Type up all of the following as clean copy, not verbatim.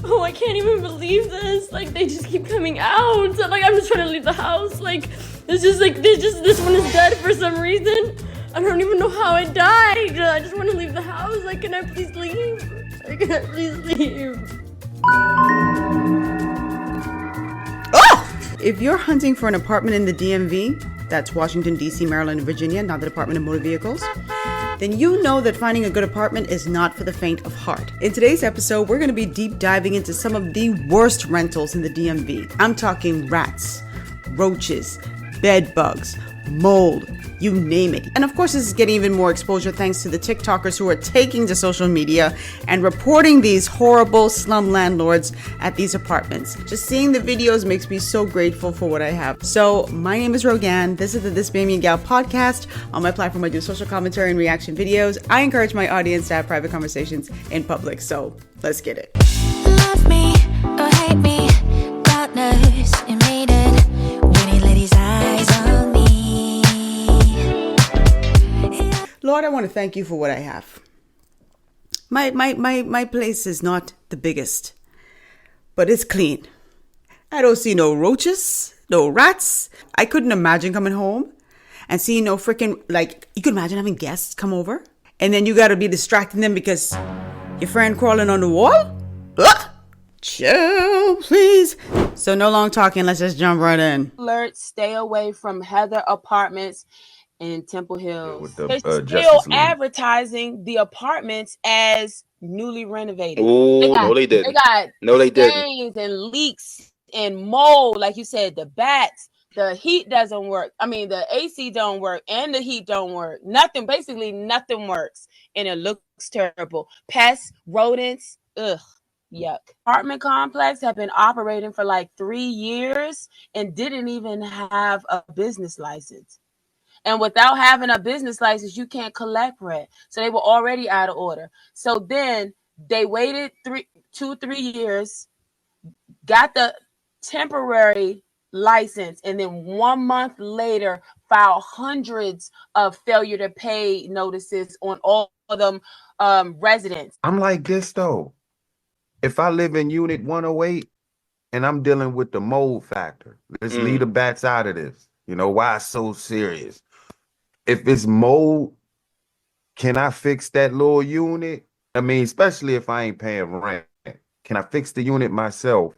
Oh, I can't even believe this. Like, they just keep coming out. So, like, I'm just trying to leave the house. Like, it's just like, this one is dead for some reason. I don't even know how it died. I just want to leave the house. Like, can I please leave? Like, can I please leave? Oh! If you're hunting for an apartment in the DMV, that's Washington, D.C., Maryland, and Virginia, not the Department of Motor Vehicles, then you know that finding a good apartment is not for the faint of heart. In today's episode, we're going to be deep diving into some of the worst rentals in the DMV. I'm talking rats, roaches, bed bugs, mold, you name it. And of course, this is getting even more exposure thanks to the TikTokers who are taking to social media and reporting these horrible slum landlords at these apartments. Just seeing the videos makes me so grateful for what I have. So my name is Rogan. This is the This Bahamian Gyal podcast. On my platform, I do social commentary and reaction videos. I encourage my audience to have private conversations in public. So let's get it. Love me or hate me, God knows you made it. When he let his eyes on me. Lord, I want to thank you for what I have. My place is not the biggest, but it's clean. I don't see no roaches, no rats. I couldn't imagine coming home and seeing no freaking, like, you could imagine having guests come over and then you got to be distracting them because your friend crawling on the wall? Ugh! Chill, please. So no long talking, let's just jump right in. Alert, stay away from Heather Apartments in Temple Hills. With They're the, still Justice League. advertising the apartments as newly renovated. Oh, no, they didn't. They got No, they didn't. stains and leaks and mold. Like you said, the bats, the heat doesn't work. I mean, the AC don't work and the heat don't work. Nothing, basically nothing works. And it looks terrible. Pests, rodents, ugh. Yuck. Apartment complex have been operating for like 3 years and didn't even have a business license. And without having a business license, you can't collect rent. So they were already out of order. So then they waited 3 years, got the temporary license, and then 1 month later filed hundreds of failure to pay notices on all of them residents. I'm like this though. If I live in unit 108 and I'm dealing with the mold factor, let's leave the bats out of this. You know, why it's so serious? If it's mold, can I fix that little unit? I mean, especially if I ain't paying rent. Can I fix the unit myself?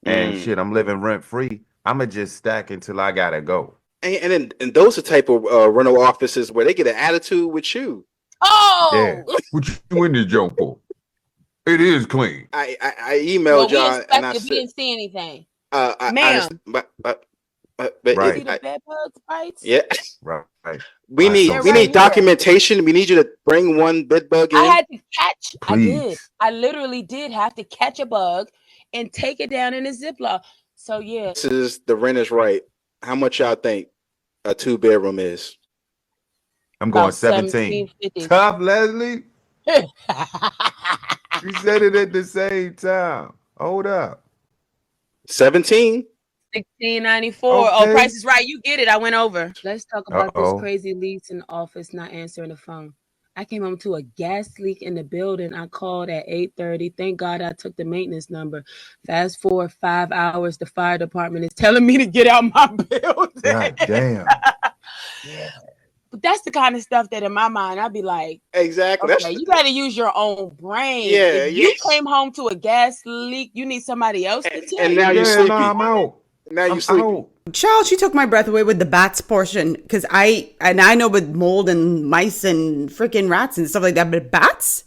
And shit, I'm living rent free. I'ma just stack until I gotta go. And those are type of rental offices where they get an attitude with you. Oh, Yeah. What you in this joke for? It is clean. I emailed y'all and I we said, didn't see anything. ma'am, but Right. See the bed bugs bites? yeah, Right. we need They're right here. documentation. We need you to bring one bed bug in. I had to catch. Please. I literally did have to catch a bug and take it down in a Ziploc. So yeah, This is the rent is right. How much y'all think a 2-bedroom is? I'm going about 17. $17.50. Top Leslie? You said it at the same time. Hold up. 17. $16.94. Oh, Okay. Price is Right. You get it. I went over. Let's talk about Uh-oh. this crazy lease in the office not answering the phone. I came home to a gas leak in the building. I called at 8:30. Thank God I took the maintenance number. Fast forward 5 hours, the fire department is telling me to get out my building. God damn. But that's the kind of stuff that in my mind, I'd be like, Exactly. okay, you got to use your own brain. Yeah, If you yes. came home to a gas leak, you need somebody else to tell and you. now you're Yeah, sleepy. no, I'm out. Now you I'm sleepy. out. Child, she took my breath away with the bats portion because I know with mold and mice and freaking rats and stuff like that, but bats,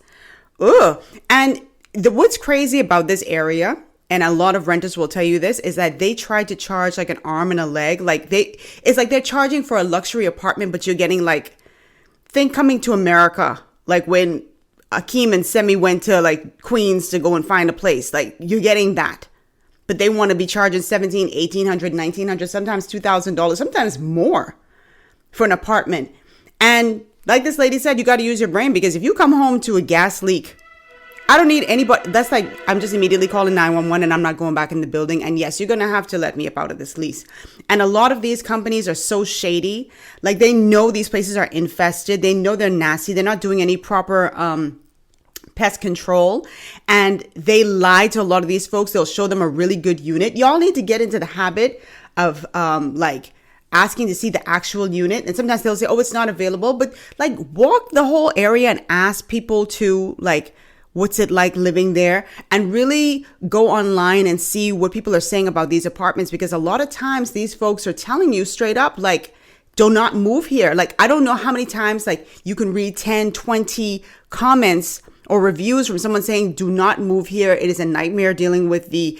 ugh. And what's crazy about this area, and a lot of renters will tell you this, is that they try to charge like an arm and a leg. Like it's like they're charging for a luxury apartment, but you're getting like, think Coming to America, like when Akeem and Semi went to like Queens to go and find a place, like you're getting that. But they want to be charging $1,700, $1,800, $1,900, sometimes $2,000, sometimes more for an apartment. And like this lady said, you got to use your brain because if you come home to a gas leak, I don't need anybody. That's like, I'm just immediately calling 911 and I'm not going back in the building. And yes, you're going to have to let me up out of this lease. And a lot of these companies are so shady. Like they know these places are infested. They know they're nasty. They're not doing any proper pest control, and they lie to a lot of these folks. They'll show them a really good unit. Y'all need to get into the habit of like asking to see the actual unit. And sometimes they'll say, oh, it's not available, but like walk the whole area and ask people to like, what's it like living there, and really go online and see what people are saying about these apartments, because a lot of times these folks are telling you straight up, like, do not move here. Like, I don't know how many times like you can read 10, 20 comments or reviews from someone saying, do not move here. It is a nightmare dealing with the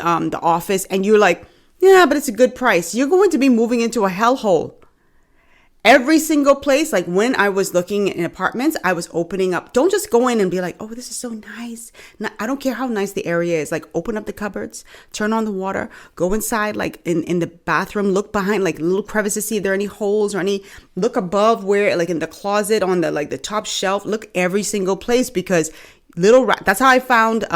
office. And you're like, yeah, but it's a good price. You're going to be moving into a hellhole. Every single place, like when I was looking in apartments, I was opening up. Don't just go in and be like, oh, this is so nice. No, I don't care how nice the area is. Like, open up the cupboards, turn on the water, go inside, like in the bathroom, look behind like little crevices, see if there are any holes or any, look above where, like in the closet on the, like the top shelf, look every single place, because that's how I found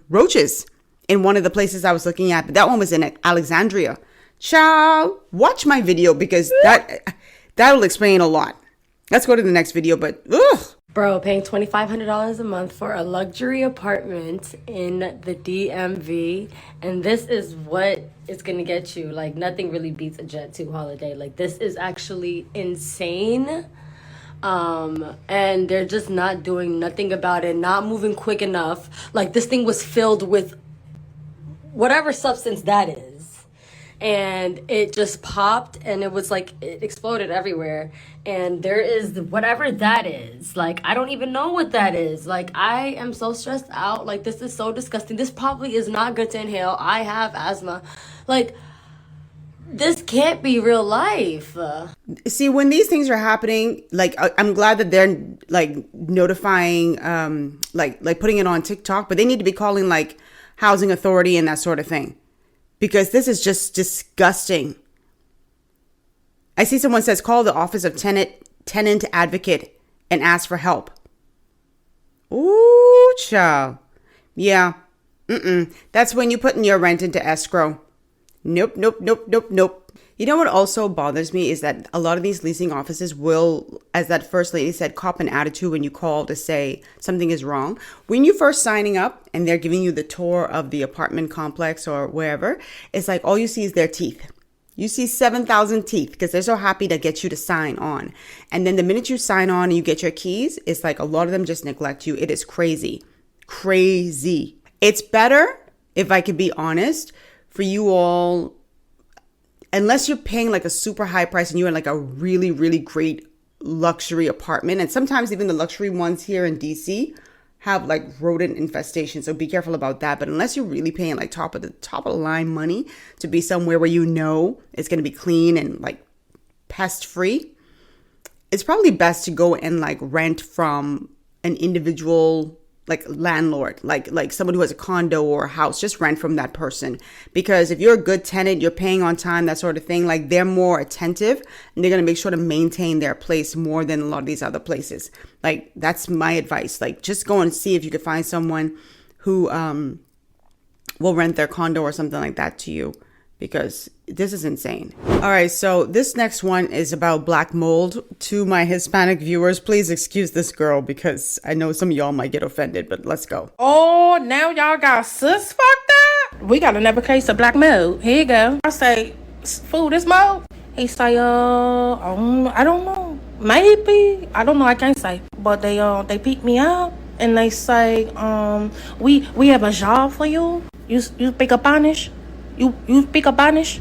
roaches in one of the places I was looking at. But that one was in Alexandria. Ciao. Watch my video, because that'll explain a lot. Let's go to the next video, but ugh. Bro, paying $2,500 a month for a luxury apartment in the DMV. And this is what it's going to get you. Like, nothing really beats a Jet 2 holiday. Like, this is actually insane. And they're just not doing nothing about it, not moving quick enough. Like, this thing was filled with whatever substance that is. And it just popped, and it was like, it exploded everywhere. And there is whatever that is. Like, I don't even know what that is. Like, I am so stressed out. Like, this is so disgusting. This probably is not good to inhale. I have asthma. Like, this can't be real life. See, when these things are happening, like, I'm glad that they're like notifying, like putting it on TikTok, but they need to be calling like housing authority and that sort of thing. Because this is just disgusting. I see someone says, call the office of tenant advocate and ask for help. Ooh, child. Yeah. That's when you put in your rent into escrow. Nope. You know what also bothers me is that a lot of these leasing offices will, as that first lady said, cop an attitude when you call to say something is wrong. When you're first signing up and they're giving you the tour of the apartment complex or wherever, it's like all you see is their teeth. You see 7,000 teeth because they're so happy to get you to sign on. And then the minute you sign on and you get your keys, it's like a lot of them just neglect you. It is crazy. Crazy. It's better, if I could be honest, for you all, unless you're paying like a super high price and you're in like a really, really great luxury apartment. And sometimes even the luxury ones here in DC have like rodent infestation. So be careful about that. But unless you're really paying like top of the line money to be somewhere where you know it's going to be clean and like pest free, it's probably best to go and like rent from an individual like landlord, like someone who has a condo or a house. Just rent from that person, because if you're a good tenant, you're paying on time, that sort of thing, like they're more attentive and they're going to make sure to maintain their place more than a lot of these other places. Like, that's my advice. Like, just go and see if you could find someone who will rent their condo or something like that to you, because this is insane. All right, so this next one is about black mold. To my Hispanic viewers, please excuse this girl because I know some of y'all might get offended, but let's go. Oh, now y'all got sis fucked up? We got another case of black mold. Here you go. I say, food is mold? He say, I don't know. Maybe. I don't know, I can't say. But they pick me up and they say, we have a job for you. You speak Spanish? You speak Spanish?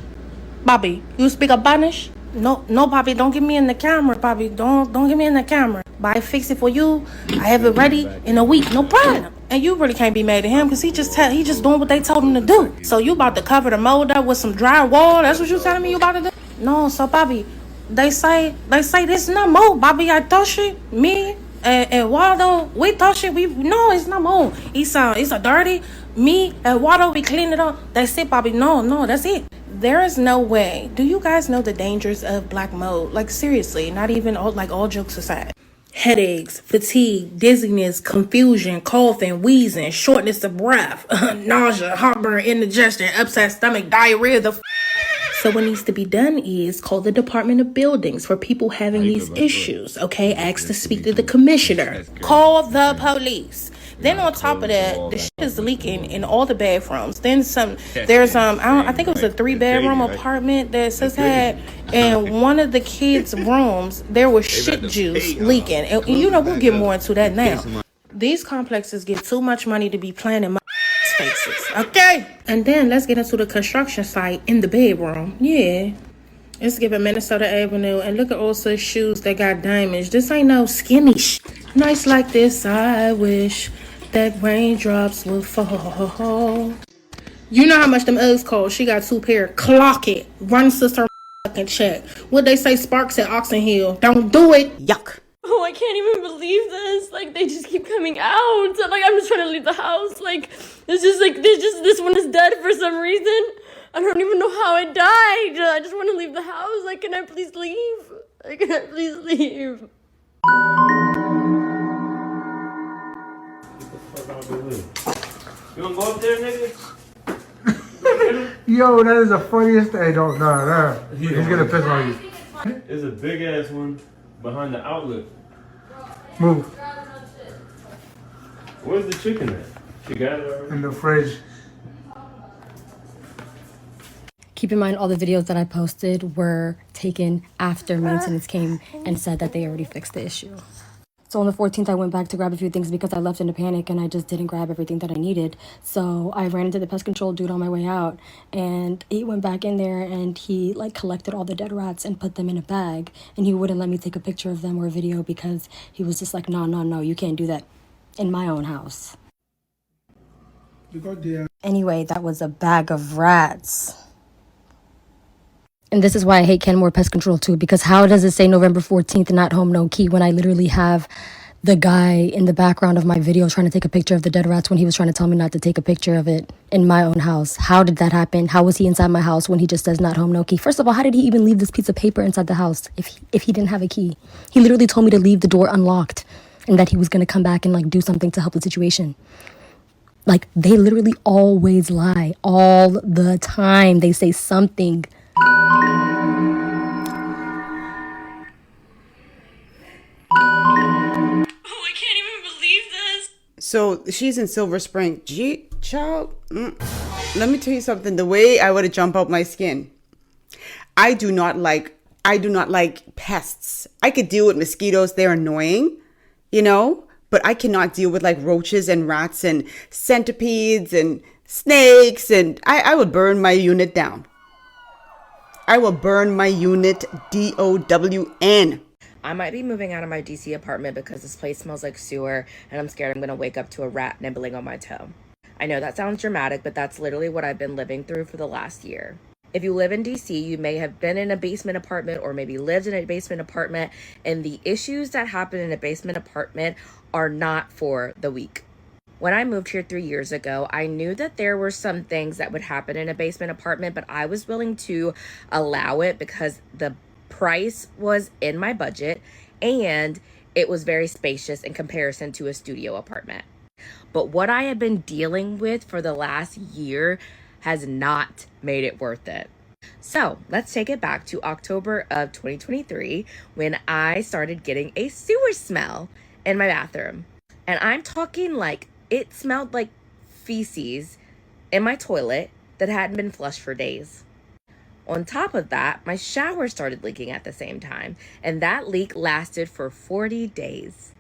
Bobby, you speak Spanish? No, Bobby, don't get me in the camera, Bobby. Don't get me in the camera. But I fix it for you. I have it ready in a week, no problem. And you really can't be mad at him because he just doing what they told him to do. So you about to cover the mold up with some drywall? That's what you telling me you about to do? No, so Bobby, they say this not mold, Bobby. I touch it, me and Waldo, we touch it. No, it's not mold. It's a dirty. Me and Waldo, we clean it up. That's it, Bobby. No, that's it. There is no way. Do you guys know the dangers of black mold? Like, seriously, not even all jokes aside. Headaches, fatigue, dizziness, confusion, coughing, wheezing, shortness of breath, nausea, heartburn, indigestion, upset stomach, diarrhea, So what needs to be done is call the Department of Buildings for people having these issues, okay? Ask to speak to the commissioner. Call the police. Then on top of that, the shit is leaking in all the bathrooms. Then there's I think it was a 3-bedroom apartment that sis had, and one of the kids' rooms there was shit juice leaking. And we'll get more into that now. These complexes get too much money to be playing in my spaces, okay? And then let's get into the construction site in the bedroom. Yeah. Let's give it Minnesota Avenue, and look at all those shoes that got damaged. This ain't no skinny Nights like this, I wish that raindrops would fall. You know how much them Uggs cost. She got 2 pair. Clock it. Run sister fucking check. What they say, Sparks at Oxon Hill. Don't do it. Yuck. Oh, I can't even believe this. Like, they just keep coming out. Like, I'm just trying to leave the house. Like, it's just like, this one is dead for some reason. I don't even know how it died. I just want to leave the house. Like, can I please leave? Like, can I please leave? You wanna go up there, nigga? Yo, that is the funniest thing. Don't, nah. He's gonna piss on you. There's a big ass one behind the outlet. Move. Where's the chicken at? You got it already? In the fridge. Keep in mind, all the videos that I posted were taken after maintenance came and said that they already fixed the issue. So on the 14th, I went back to grab a few things because I left in a panic and I just didn't grab everything that I needed. So I ran into the pest control dude on my way out, and he went back in there and he collected all the dead rats and put them in a bag, and he wouldn't let me take a picture of them or a video because he was just like, no, you can't do that in my own house. Anyway, that was a bag of rats. And this is why I hate Kenmore Pest Control too, because how does it say November 14th, not home, no key, when I literally have the guy in the background of my video trying to take a picture of the dead rats when he was trying to tell me not to take a picture of it in my own house? How did that happen? How was he inside my house when he just says not home, no key? First of all, how did he even leave this piece of paper inside the house if he didn't have a key? He literally told me to leave the door unlocked and that he was going to come back and do something to help the situation. They literally always lie all the time. They say something. So she's in Silver Spring. Child, let me tell you something. The way I would have jumped out my skin. I do not like pests. I could deal with mosquitoes. They're annoying, but I cannot deal with roaches and rats and centipedes and snakes. And I would burn my unit down. I will burn my unit DOWN. I might be moving out of my DC apartment because this place smells like sewer and I'm scared I'm going to wake up to a rat nibbling on my toe. I know that sounds dramatic, but that's literally what I've been living through for the last year. If you live in DC, you may have been in a basement apartment or maybe lived in a basement apartment, and the issues that happen in a basement apartment are not for the weak. When I moved here 3 years ago, I knew that there were some things that would happen in a basement apartment, but I was willing to allow it because the price was in my budget and it was very spacious in comparison to a studio apartment. But what I have been dealing with for the last year has not made it worth it. So let's take it back to October of 2023 when I started getting a sewer smell in my bathroom. And I'm talking it smelled like feces in my toilet that hadn't been flushed for days. On top of that, my shower started leaking at the same time, and that leak lasted for 40 days.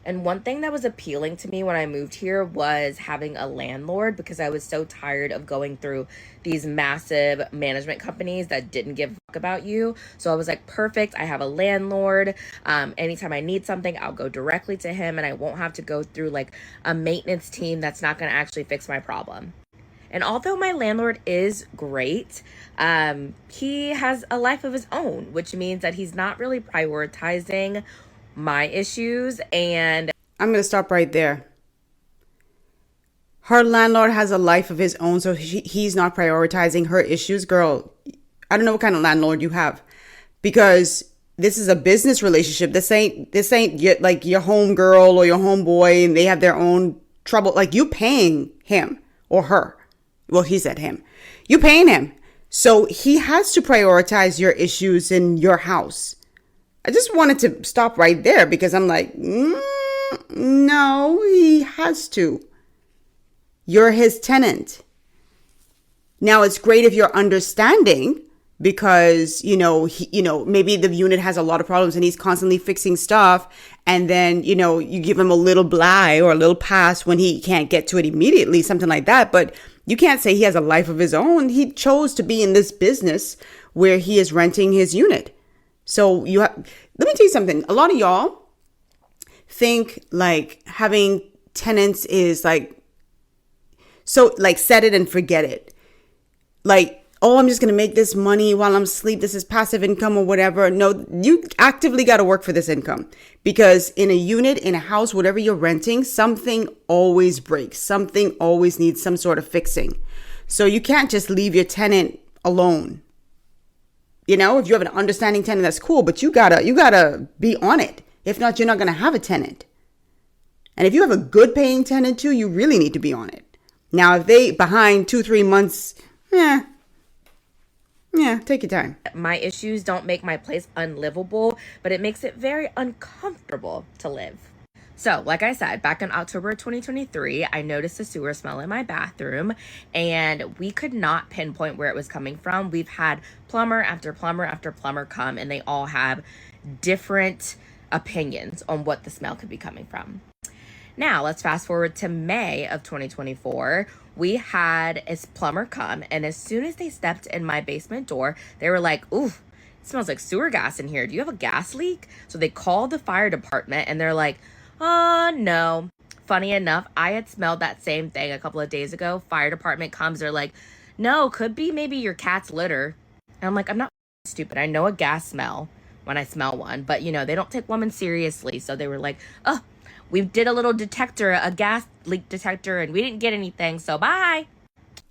And one thing that was appealing to me when I moved here was having a landlord, because I was so tired of going through these massive management companies that didn't give a fuck about you. So I was like, perfect, I have a landlord. Anytime I need something, I'll go directly to him and I won't have to go through a maintenance team that's not going to actually fix my problem. And although my landlord is great, he has a life of his own, which means that he's not really prioritizing my issues. And I'm going to stop right there. Her landlord has a life of his own, so he's not prioritizing her issues. Girl, I don't know what kind of landlord you have, because this is a business relationship. This ain't your home girl or your homeboy and they have their own trouble. You paying him or her. Well, he said him. You paying him. So he has to prioritize your issues in your house. I just wanted to stop right there because I'm like, No, he has to. You're his tenant. Now, it's great if you're understanding because, maybe the unit has a lot of problems and he's constantly fixing stuff. And then, you give him a little bly or a little pass when he can't get to it immediately, something like that. But you can't say he has a life of his own. He chose to be in this business where he is renting his unit. So let me tell you something. A lot of y'all think like having tenants is like, so like set it and forget it. Like, oh, I'm just going to make this money while I'm asleep. This is passive income or whatever. No, you actively got to work for this income because in a unit, in a house, whatever you're renting, something always breaks. Something always needs some sort of fixing. So you can't just leave your tenant alone. If you have an understanding tenant, that's cool, but you gotta be on it. If not, you're not going to have a tenant. And if you have a good paying tenant too, you really need to be on it. Now, if they behind 2-3 months, yeah, take your time. My issues don't make my place unlivable, but it makes it very uncomfortable to live. So, like I said, back in October 2023, I noticed a sewer smell in my bathroom, and we could not pinpoint where it was coming from. We've had plumber after plumber after plumber come, and they all have different opinions on what the smell could be coming from. Now, let's fast forward to May of 2024. We had a plumber come, and as soon as they stepped in my basement door, they were like, ooh, it smells like sewer gas in here. Do you have a gas leak? So they called the fire department, and they're like, no. Funny enough, I had smelled that same thing a couple of days ago. Fire department comes, they're like, no, could be maybe your cat's litter. And I'm like, I'm not stupid. I know a gas smell when I smell one, but they don't take women seriously. So they were like, oh, we did a little detector, a gas leak detector, and we didn't get anything, so bye.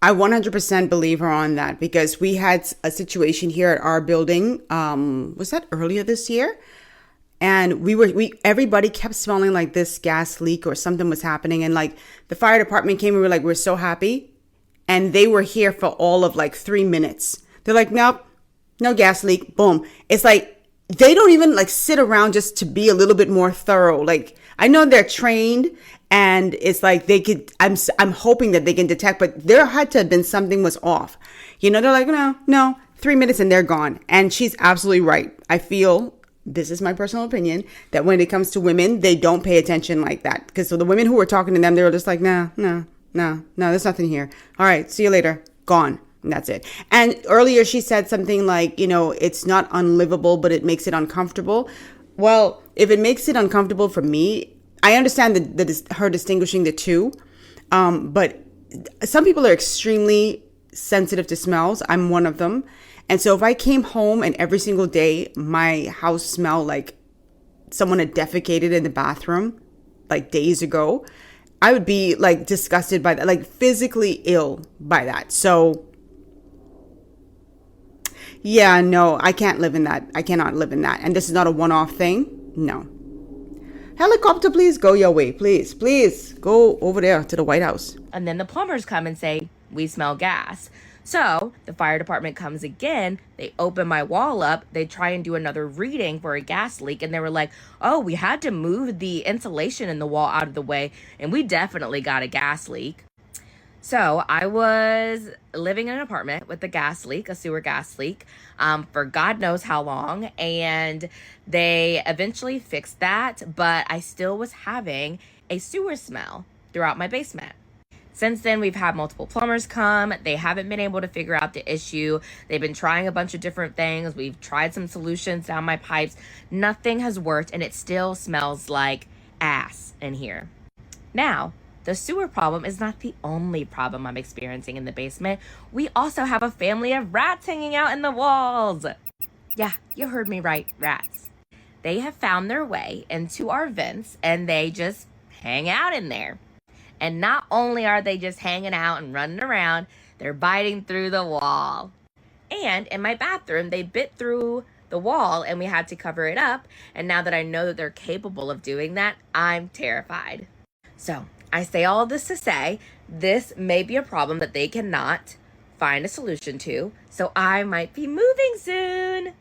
I 100% believe her on that because we had a situation here at our building. Was that earlier this year? And everybody kept smelling like this gas leak or something was happening. And like the fire department came and we were like, we're so happy. And they were here for all of like 3 minutes. They're like, nope, no gas leak. Boom. It's like, they don't even like sit around just to be a little bit more thorough. Like, I know they're trained and it's like they could, I'm hoping that they can detect, but there had to have been something was off. They're like, no, 3 minutes and they're gone. And she's absolutely right. I feel, this is my personal opinion, that when it comes to women, they don't pay attention like that. Because so the women who were talking to them, they were just like, no, there's nothing here. All right, see you later. Gone. And that's it. And earlier she said something like, it's not unlivable, but it makes it uncomfortable. Well, if it makes it uncomfortable for me, I understand that her distinguishing the two. But some people are extremely sensitive to smells. I'm one of them. And so if I came home and every single day my house smelled like someone had defecated in the bathroom like days ago, I would be like disgusted by that, like physically ill by that. So yeah, no, I can't live in that. I cannot live in that. And this is not a one-off thing. No. Helicopter, please go your way. Please go over there to the White House. And then the plumbers come and say, we smell gas. So the fire department comes again. They open my wall up. They try and do another reading for a gas leak. And they were like, oh, we had to move the insulation in the wall out of the way. And we definitely got a gas leak. So I was living in an apartment with a gas leak, a sewer gas leak, for God knows how long. And they eventually fixed that. But I still was having a sewer smell throughout my basement. Since then, we've had multiple plumbers come. They haven't been able to figure out the issue. They've been trying a bunch of different things. We've tried some solutions down my pipes. Nothing has worked, and it still smells like ass in here. Now, the sewer problem is not the only problem I'm experiencing in the basement. We also have a family of rats hanging out in the walls. Yeah, you heard me right, rats. They have found their way into our vents, and they just hang out in there. And not only are they just hanging out and running around, they're biting through the wall. And in my bathroom, they bit through the wall and we had to cover it up. And now that I know that they're capable of doing that, I'm terrified. So I say all of this to say, this may be a problem that they cannot find a solution to. So I might be moving soon.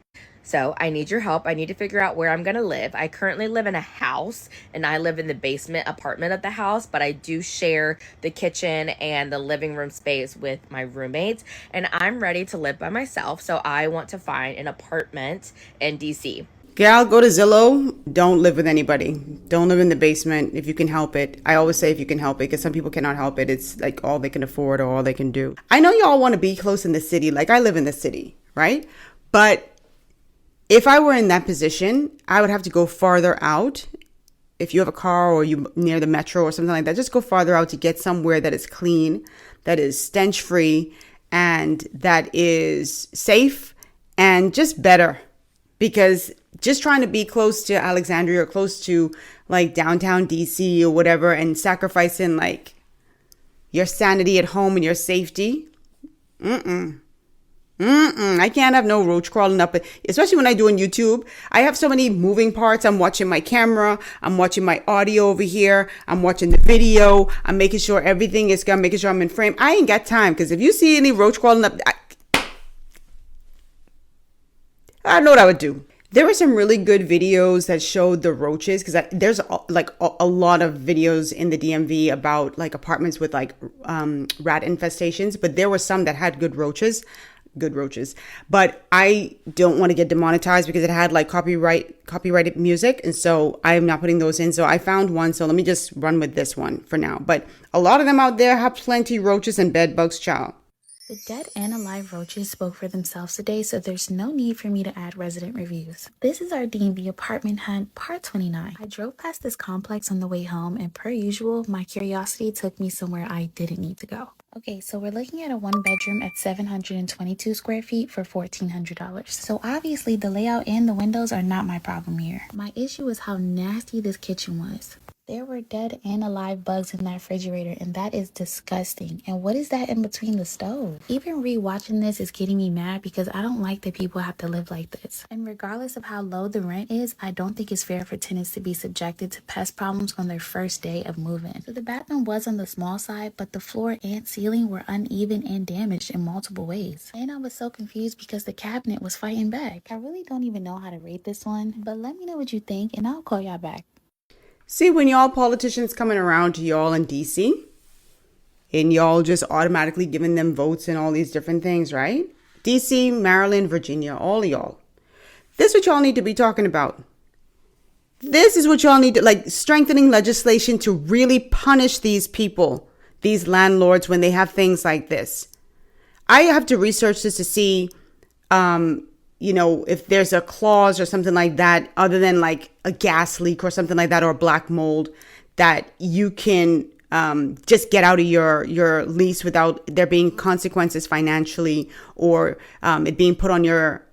So I need your help. I need to figure out where I'm going to live. I currently live in a house and I live in the basement apartment of the house, but I do share the kitchen and the living room space with my roommates, and I'm ready to live by myself. So I want to find an apartment in DC. Gyal, go to Zillow. Don't live with anybody. Don't live in the basement if you can help it. I always say if you can help it, because some people cannot help it. It's like all they can afford or all they can do. I know y'all want to be close in the city. Like I live in the city, right? But if I were in that position, I would have to go farther out. If you have a car or you near the metro or something like that, just go farther out to get somewhere that is clean, that is stench free, and that is safe and just better. Because just trying to be close to Alexandria or close to like downtown DC or whatever and sacrificing like your sanity at home and your safety. I can't have no roach crawling up, especially when I do on YouTube. I have so many moving parts. I'm watching my camera. I'm watching my audio over here. I'm watching the video. I'm making sure everything is good. I'm making sure I'm in frame. I ain't got time, because if you see any roach crawling up, I know what I would do. There were some really good videos that showed the roaches, because there's like a lot of videos in the DMV about like apartments with like rat infestations, but there were some that had good roaches, but I don't want to get demonetized because it had like copyrighted music, and so I am not putting those in. So I found one, so let me just run with this one for now. But a lot of them out there have plenty roaches and bed bugs, child. The dead and alive roaches spoke for themselves today, so there's no need for me to add resident reviews. This is our DMV apartment hunt, part 29. I drove past this complex on the way home, and per usual, my curiosity took me somewhere I didn't need to go. Okay, so we're looking at a one bedroom at 722 square feet for $1,400. So obviously the layout and the windows are not my problem here. My issue is how nasty this kitchen was. There were dead and alive bugs in that refrigerator, and that is disgusting. And what is that in between the stove? Even rewatching this is getting me mad because I don't like that people have to live like this. And regardless of how low the rent is, I don't think it's fair for tenants to be subjected to pest problems on their first day of moving. So the bathroom was on the small side, but the floor and ceiling were uneven and damaged in multiple ways. And I was so confused because the cabinet was fighting back. I really don't even know how to rate this one, but let me know what you think and I'll call y'all back. See, when y'all politicians coming around to y'all in DC and y'all just automatically giving them votes and all these different things, right? DC, Maryland, Virginia, all y'all. This is what y'all need to be talking about. This is what y'all need to, like, strengthening legislation to really punish these people, these landlords, when they have things like this. I have to research this to see, if there's a clause or something like that, other than like a gas leak or something like that, or black mold, that you can just get out of your lease without there being consequences financially, or it being put on your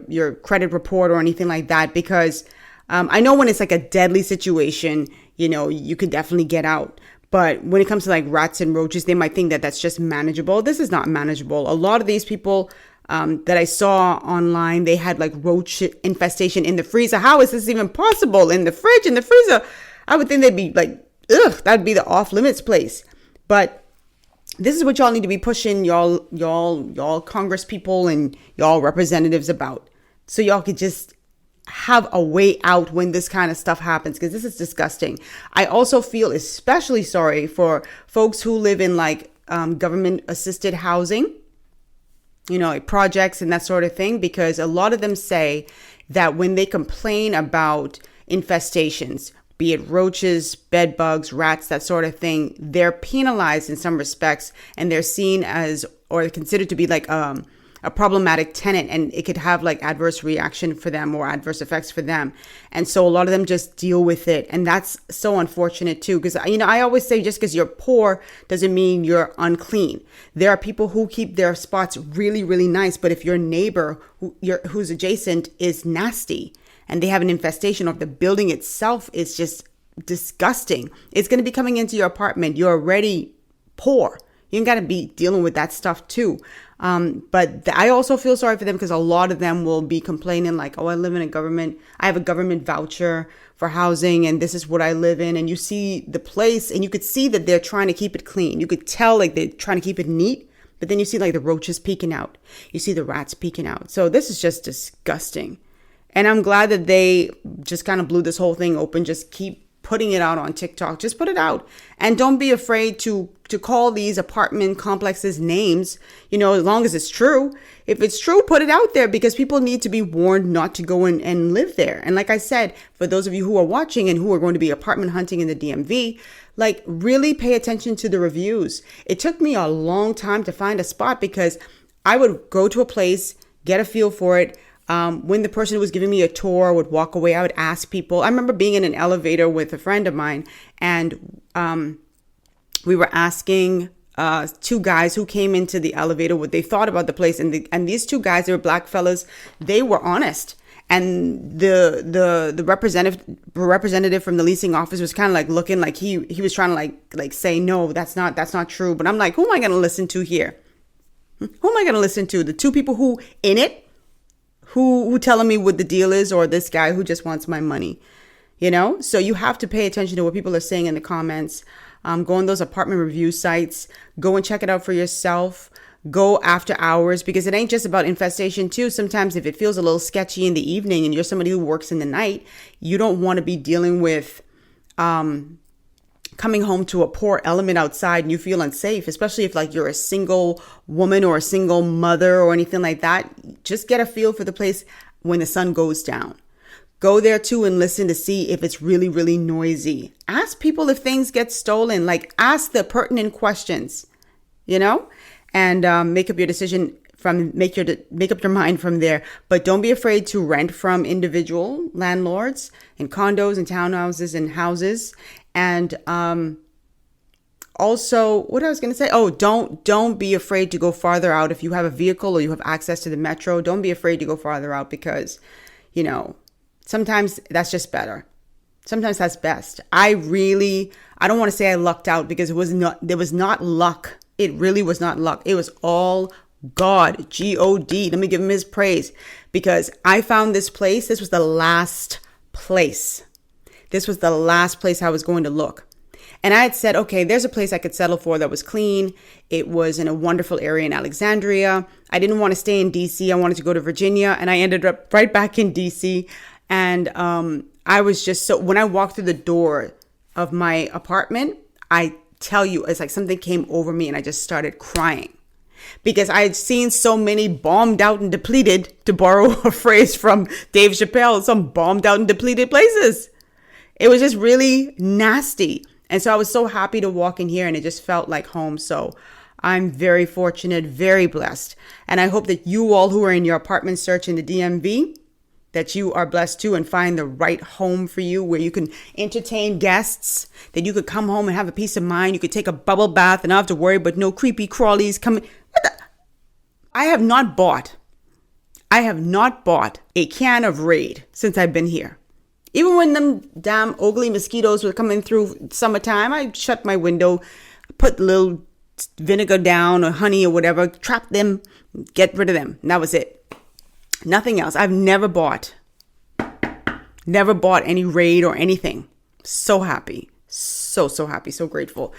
your credit report or anything like that. Because I know when it's like a deadly situation, you could definitely get out. But when it comes to like rats and roaches, they might think that that's just manageable. This is not manageable. A lot of these people that I saw online, they had like roach infestation in the freezer. How is this even possible? In the fridge, in the freezer? I would think they'd be like, ugh, that'd be the off limits place. But this is what y'all need to be pushing y'all Congress people and y'all representatives about. So y'all could just have a way out when this kind of stuff happens, because this is disgusting. I also feel especially sorry for folks who live in like government assisted housing, like projects and that sort of thing, because a lot of them say that when they complain about infestations, be it roaches, bed bugs, rats, that sort of thing, they're penalized in some respects, and they're seen as, or considered to be like a problematic tenant, and it could have like adverse reaction for them or adverse effects for them. And so a lot of them just deal with it. And that's so unfortunate too, because, I always say just because you're poor doesn't mean you're unclean. There are people who keep their spots really, really nice. But if your neighbor who's adjacent is nasty and they have an infestation, or the building itself is just disgusting, it's going to be coming into your apartment. You're already poor. You got to be dealing with that stuff too. But I also feel sorry for them, because a lot of them will be complaining like, oh, I have a government voucher for housing, and this is what I live in. And you see the place and you could see that they're trying to keep it clean. You could tell like they're trying to keep it neat, But then you see like the roaches peeking out. You see the rats peeking out. So this is just disgusting. And I'm glad that they just kind of blew this whole thing open. Just keep putting it out on TikTok. Just put it out. And don't be afraid to call these apartment complexes names, you know, as long as it's true. If it's true, put it out there, because people need to be warned not to go in and live there. And like I said, for those of you who are watching and who are going to be apartment hunting in the DMV, like really pay attention to the reviews. It took me a long time to find a spot, because I would go to a place, get a feel for it. When the person who was giving me a tour would walk away, I would ask people. I remember being in an elevator with a friend of mine, and we were asking two guys who came into the elevator what they thought about the place. And these two guys, they were black fellas. They were honest. And the representative from the leasing office was kind of like looking like he was trying to like say, no, that's not true. But I'm like, who am I going to listen to here? Who am I going to listen to? The two people who in it, who telling me what the deal is, or this guy who just wants my money, you know? So you have to pay attention to what people are saying in the comments. Go on those apartment review sites, go and check it out for yourself. Go after hours, because it ain't just about infestation too. Sometimes if it feels a little sketchy in the evening and you're somebody who works in the night, you don't want to be dealing with coming home to a poor element outside and you feel unsafe, especially if like you're a single woman or a single mother or anything like that. Just get a feel for the place when the sun goes down. Go there too and listen to see if it's really, really noisy. Ask people if things get stolen. Like, ask the pertinent questions, you know, and make up your decision make up your mind from there. But don't be afraid to rent from individual landlords in condos and townhouses and houses. And also, what I was going to say, don't be afraid to go farther out. If you have a vehicle or you have access to the metro, don't be afraid to go farther out, because, you know, sometimes that's just better. Sometimes that's best. I don't want to say I lucked out, because there was not luck. It really was not luck. It was all God, G-O-D. Let me give him his praise, because I found this place. This was the last place. This was the last place I was going to look. And I had said, okay, there's a place I could settle for that was clean. It was in a wonderful area in Alexandria. I didn't want to stay in DC. I wanted to go to Virginia, and I ended up right back in DC. And I was just when I walked through the door of my apartment, I tell you, it's like something came over me and I just started crying, because I had seen so many bombed out and depleted, to borrow a phrase from Dave Chappelle, some bombed out and depleted places. It was just really nasty. And so I was so happy to walk in here, and it just felt like home. So I'm very fortunate, very blessed. And I hope that you all who are in your apartment search in the DMV, that you are blessed too, and find the right home for you, where you can entertain guests, that you could come home and have a peace of mind. You could take a bubble bath and not have to worry about no creepy crawlies coming. I have not bought a can of Raid since I've been here. Even when them damn ugly mosquitoes were coming through summertime, I shut my window, put a little vinegar down or honey or whatever, trap them, get rid of them. And that was it. Nothing else. I've never bought any Raid or anything. So happy. So happy. So grateful.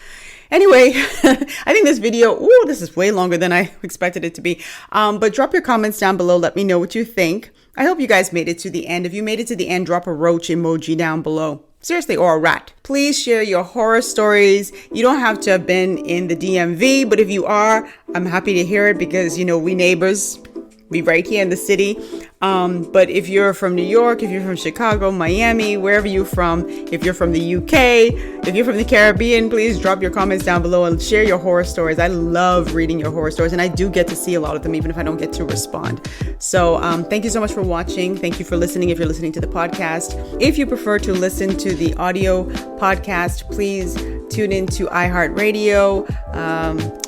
Anyway, I think this video, this is way longer than I expected it to be. But drop your comments down below. Let me know what you think. I hope you guys made it to the end. If you made it to the end, drop a roach emoji down below. Seriously, or a rat. Please share your horror stories. You don't have to have been in the DMV, but if you are, I'm happy to hear it, because, you know, we neighbors. We right here in the city. But if you're from New York, if you're from Chicago, Miami, wherever you're from, if you're from the UK, if you're from the Caribbean, please drop your comments down below and share your horror stories. I love reading your horror stories, and I do get to see a lot of them, even if I don't get to respond. So thank you so much for watching. Thank you for listening if you're listening to the podcast. If you prefer to listen to the audio podcast, please tune into iHeartRadio.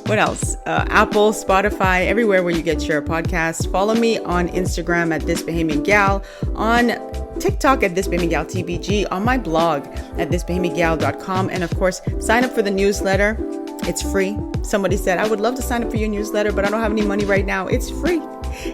What else? Apple, Spotify, everywhere where you get your podcast. Follow me on Instagram at This Bahamian Gyal, on TikTok at This Bahamian Gyal TBG, on my blog at thisbahamiangyal.com, and of course, sign up for the newsletter. It's free. Somebody said, I would love to sign up for your newsletter, but I don't have any money right now. It's free.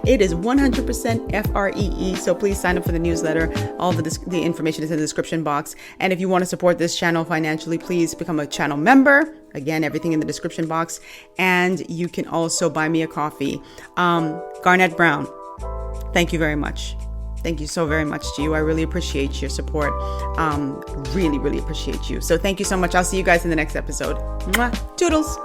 It is 100% FREE. So please sign up for the newsletter. All the information is in the description box. And if you want to support this channel financially, please become a channel member. Again, everything in the description box. And you can also buy me a coffee. Garnett Brown, thank you very much. Thank you so very much to you. I really appreciate your support. Really, really appreciate you. So thank you so much. I'll see you guys in the next episode. Mwah. Toodles.